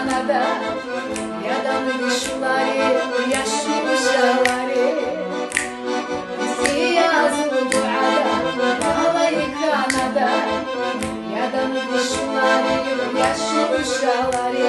Kanada, jadam višulari, jašu šalari. Sijazu duada, malaj Kanada, jadam višulari, jašu šalari.